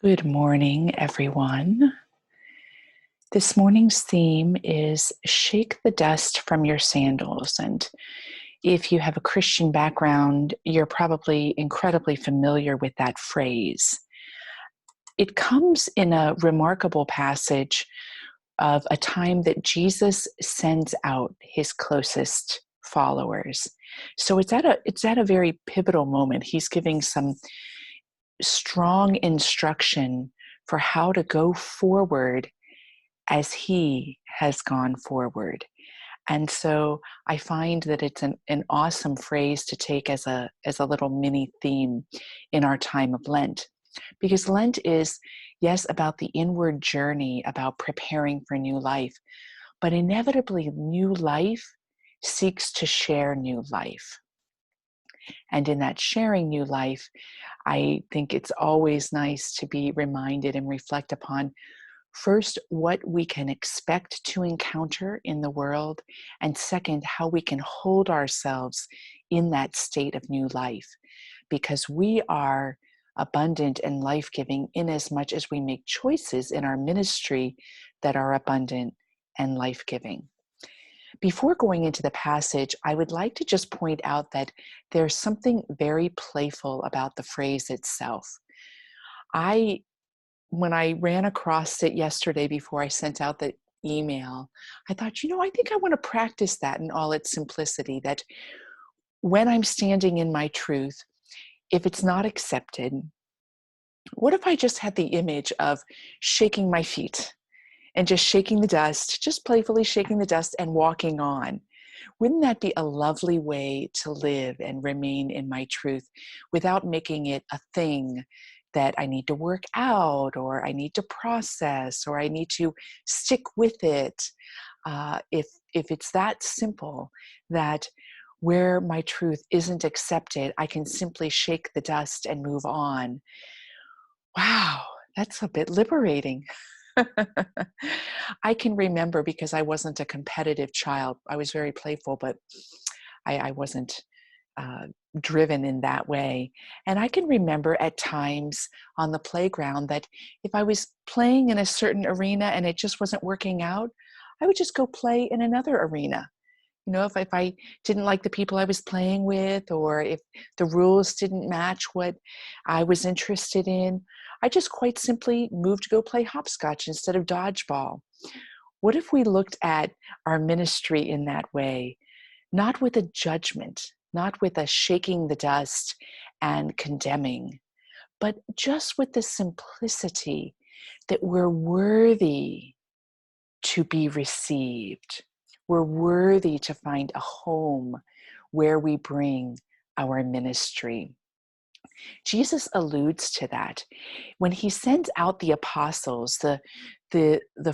Good morning, everyone. This morning's theme is Shake the Dust from Your Sandals. And if you have a Christian background, you're probably incredibly familiar with that phrase. It comes in a remarkable passage of a time that Jesus sends out his closest followers. So it's at a very pivotal moment. He's giving some strong instruction for how to go forward as he has gone forward. And so I find that it's an awesome phrase to take as a little mini theme in our time of Lent. Because Lent is, yes, about the inward journey, about preparing for new life, but inevitably new life seeks to share new life. And in that sharing new life, I think it's always nice to be reminded and reflect upon first, what we can expect to encounter in the world, and second, how we can hold ourselves in that state of new life, because we are abundant and life-giving in as much as we make choices in our ministry that are abundant and life-giving. Before going into the passage, I would like to just point out that there's something very playful about the phrase itself. When I ran across it yesterday before I sent out the email, I thought, I think I want to practice that in all its simplicity, that when I'm standing in my truth, if it's not accepted, what if I just had the image of shaking my feet and just shaking the dust, just playfully shaking the dust and walking on? Wouldn't that be a lovely way to live and remain in my truth without making it a thing that I need to work out, or I need to process, or I need to stick with it? If it's that simple, that where my truth isn't accepted, I can simply shake the dust and move on. Wow, that's a bit liberating. I can remember, because I wasn't a competitive child. I was very playful, but I wasn't uh, driven in that way. And I can remember at times on the playground that if I was playing in a certain arena and it just wasn't working out, I would just go play in another arena. If I didn't like the people I was playing with, or if the rules didn't match what I was interested in, I just quite simply moved to go play hopscotch instead of dodgeball. What if we looked at our ministry in that way, not with a judgment, not with a shaking the dust and condemning, but just with the simplicity that we're worthy to be received. We're worthy to find a home where we bring our ministry. Jesus alludes to that. When he sends out the apostles, the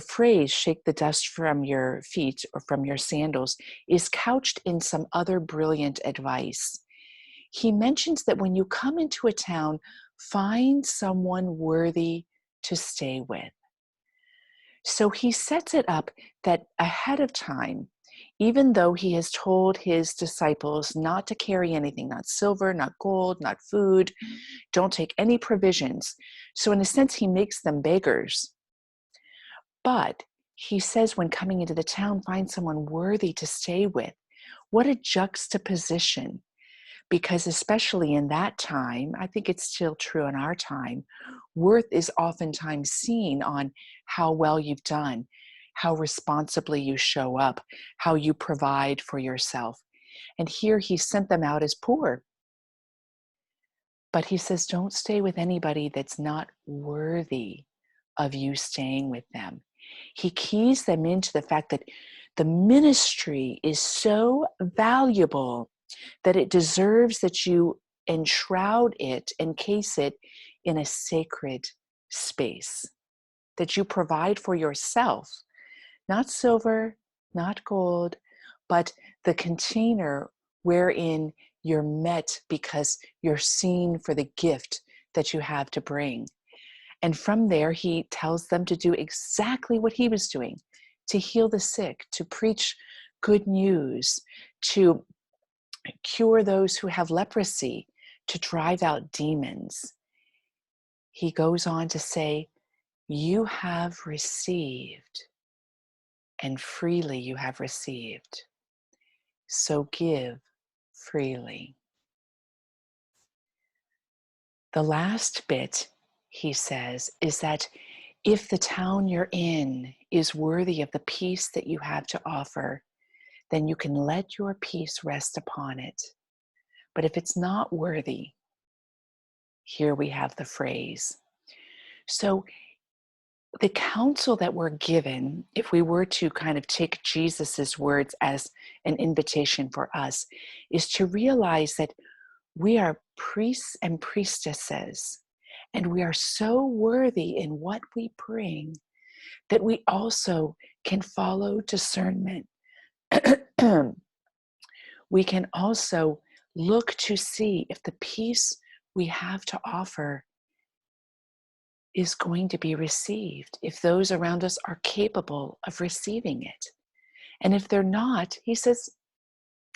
phrase, shake the dust from your feet or from your sandals, is couched in some other brilliant advice. He mentions that when you come into a town, find someone worthy to stay with. So he sets it up that ahead of time, even though he has told his disciples not to carry anything, not silver, not gold, not food, don't take any provisions. So in a sense, he makes them beggars. But he says, when coming into the town, find someone worthy to stay with. What a juxtaposition. Because especially in that time, I think it's still true in our time, worth is oftentimes seen on how well you've done, how responsibly you show up, how you provide for yourself. And here he sent them out as poor. But he says, don't stay with anybody that's not worthy of you staying with them. He keys them into the fact that the ministry is so valuable that it deserves that you enshroud it, encase it in a sacred space, that you provide for yourself, not silver, not gold, but the container wherein you're met because you're seen for the gift that you have to bring. And from there, he tells them to do exactly what he was doing, to heal the sick, to preach good news, to cure those who have leprosy, to drive out demons. he goes on to say, you have received, and freely you have received. So give freely. The last bit, he says, is that if the town you're in is worthy of the peace that you have to offer, then you can let your peace rest upon it. But if it's not worthy, here we have the phrase. So the counsel that we're given, if we were to kind of take Jesus's words as an invitation for us, is to realize that we are priests and priestesses, and we are so worthy in what we bring that we also can follow discernment. We can also look to see if the peace we have to offer is going to be received, if those around us are capable of receiving it. And if they're not, he says,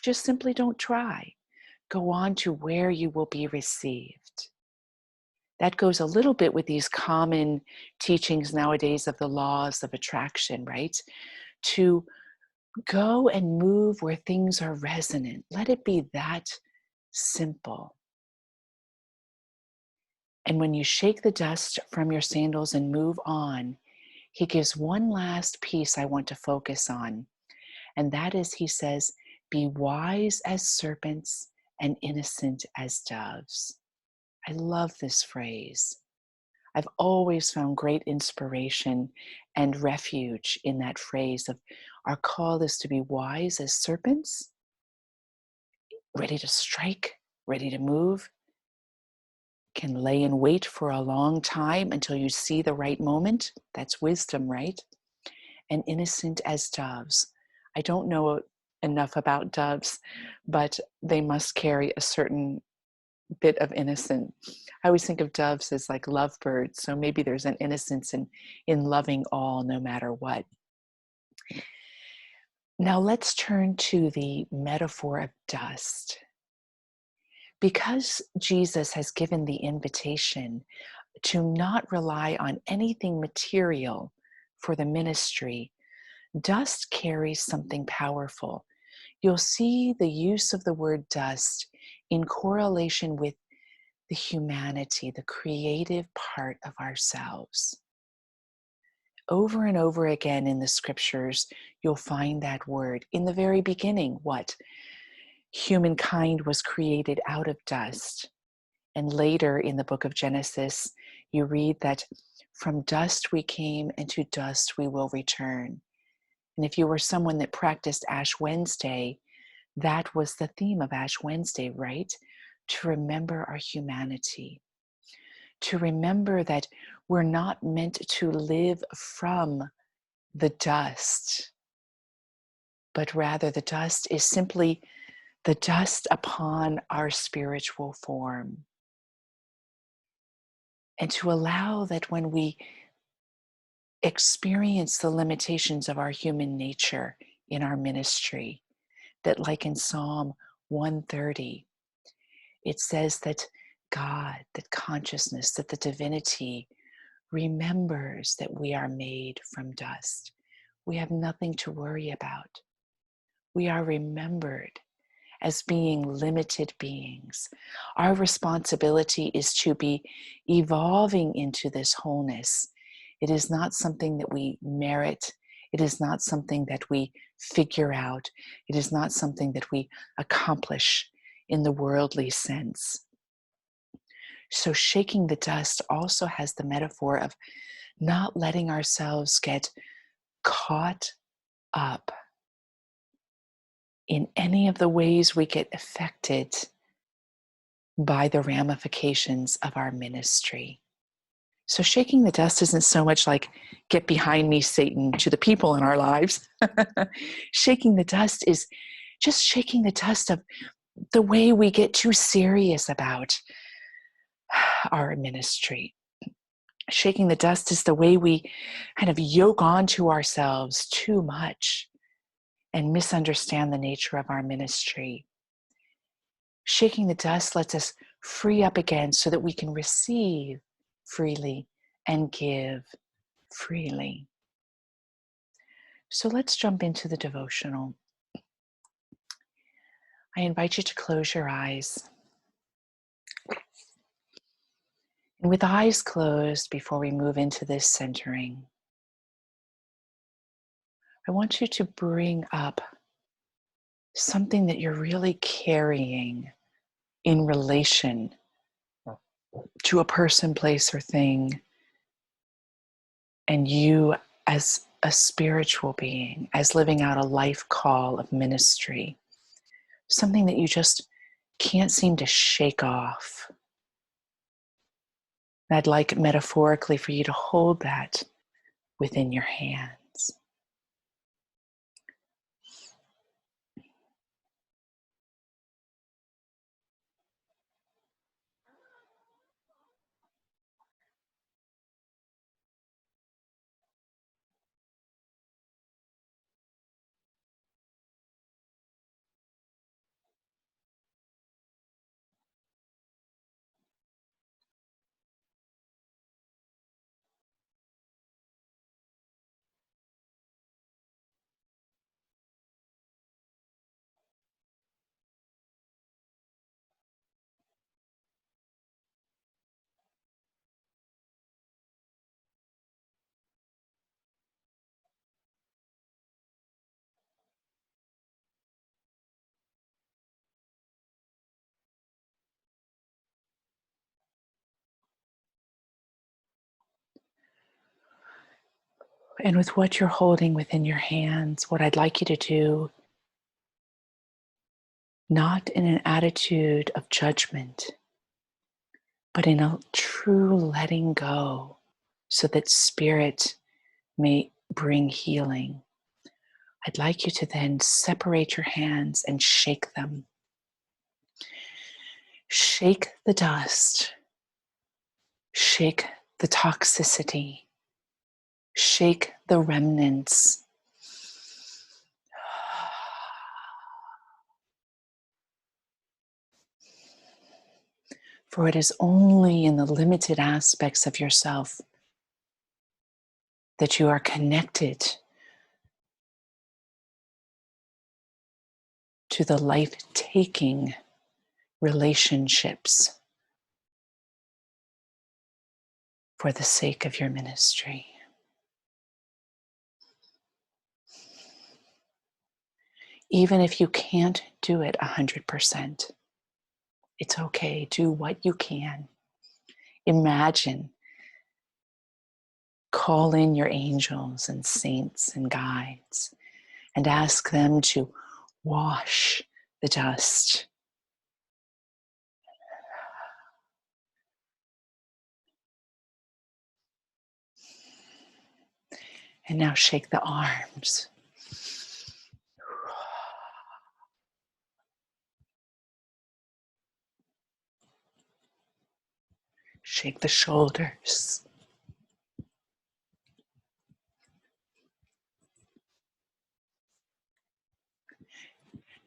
just simply don't try. Go on to where you will be received. That goes a little bit with these common teachings nowadays of the laws of attraction, right? To go and move where things are resonant. Let it be that simple. And when you shake the dust from your sandals and move on, he gives one last piece I want to focus on. And that is, he says, be wise as serpents and innocent as doves. I love this phrase. I've always found great inspiration and refuge in that phrase of our call is to be wise as serpents, ready to strike, ready to move, can lay in wait for a long time until you see the right moment. That's wisdom, right? And innocent as doves. I don't know enough about doves, but they must carry a certain bit of innocence. I always think of doves as like lovebirds, so maybe there's an innocence in loving all, no matter what. Now let's turn to the metaphor of dust. Because Jesus has given the invitation to not rely on anything material for the ministry, dust carries something powerful. You'll see the use of the word dust in correlation with the humanity, the creative part of ourselves. Over and over again in the scriptures, you'll find that word. In the very beginning, what? Humankind was created out of dust. And later in the book of Genesis, you read that from dust we came and to dust we will return. And if you were someone that practiced Ash Wednesday, that was the theme of Ash Wednesday, right? To remember our humanity. To remember that we're not meant to live from the dust, but rather the dust is simply the dust upon our spiritual form. And to allow that when we experience the limitations of our human nature in our ministry, that like in Psalm 130, it says that God, that consciousness, that the divinity remembers that we are made from dust. We have nothing to worry about. We are remembered as being limited beings. Our responsibility is to be evolving into this wholeness. It is not something that we merit. It is not something that we figure out. It is not something that we accomplish in the worldly sense. So shaking the dust also has the metaphor of not letting ourselves get caught up in any of the ways we get affected by the ramifications of our ministry. So shaking the dust isn't so much like, get behind me, Satan, to the people in our lives. Shaking the dust is just shaking the dust of the way we get too serious about our ministry. Shaking the dust is the way we kind of yoke onto ourselves too much and misunderstand the nature of our ministry. Shaking the dust lets us free up again so that we can receive freely and give freely. So let's jump into the devotional. I invite you to close your eyes. And with eyes closed, before we move into this centering, I want you to bring up something that you're really carrying in relation to a person, place, or thing, and you as a spiritual being, as living out a life call of ministry, something that you just can't seem to shake off. And I'd like metaphorically for you to hold that within your hands. And with what you're holding within your hands, what I'd like you to do, not in an attitude of judgment, but in a true letting go, so that spirit may bring healing. I'd like you to then separate your hands and shake them. Shake the dust. Shake the toxicity. Shake the remnants. For it is only in the limited aspects of yourself that you are connected to the life-taking relationships for the sake of your ministry. Even if you can't do it 100%, it's okay. Do what you can. Imagine. Call in your angels and saints and guides and ask them to wash the dust. And now shake the arms. Shake the shoulders.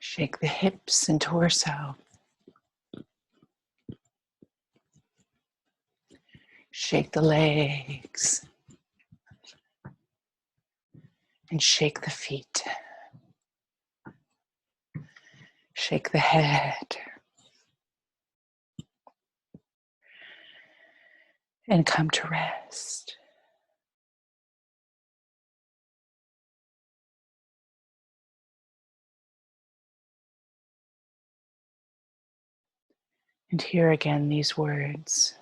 Shake the hips and torso. Shake the legs. And shake the feet. Shake the head. And come to rest. And hear again these words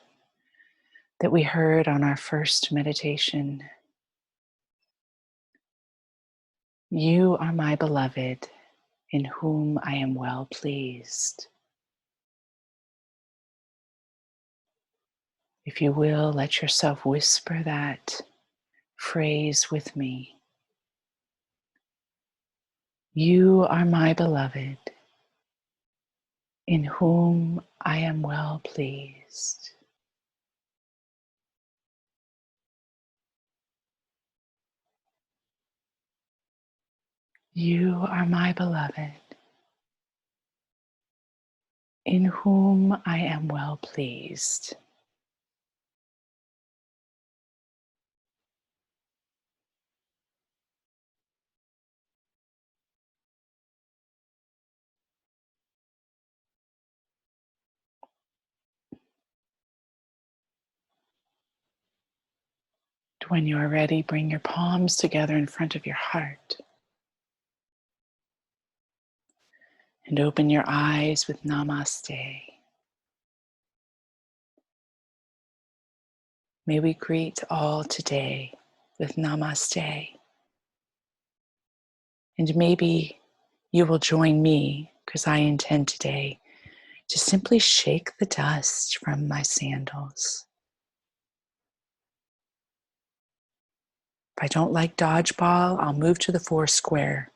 that we heard on our first meditation. You are my beloved, in whom I am well pleased. If you will, let yourself whisper that phrase with me. You are my beloved, in whom I am well pleased. You are my beloved, in whom I am well pleased. When you are ready, bring your palms together in front of your heart and open your eyes with Namaste. May we greet all today with Namaste. And maybe you will join me, because I intend today to simply shake the dust from my sandals. If I don't like dodgeball, I'll move to the Foursquare.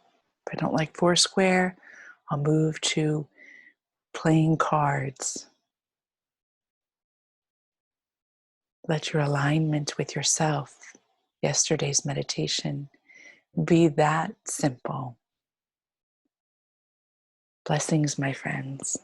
If I don't like Foursquare, I'll move to playing cards. Let your alignment with yourself, yesterday's meditation, be that simple. Blessings, my friends.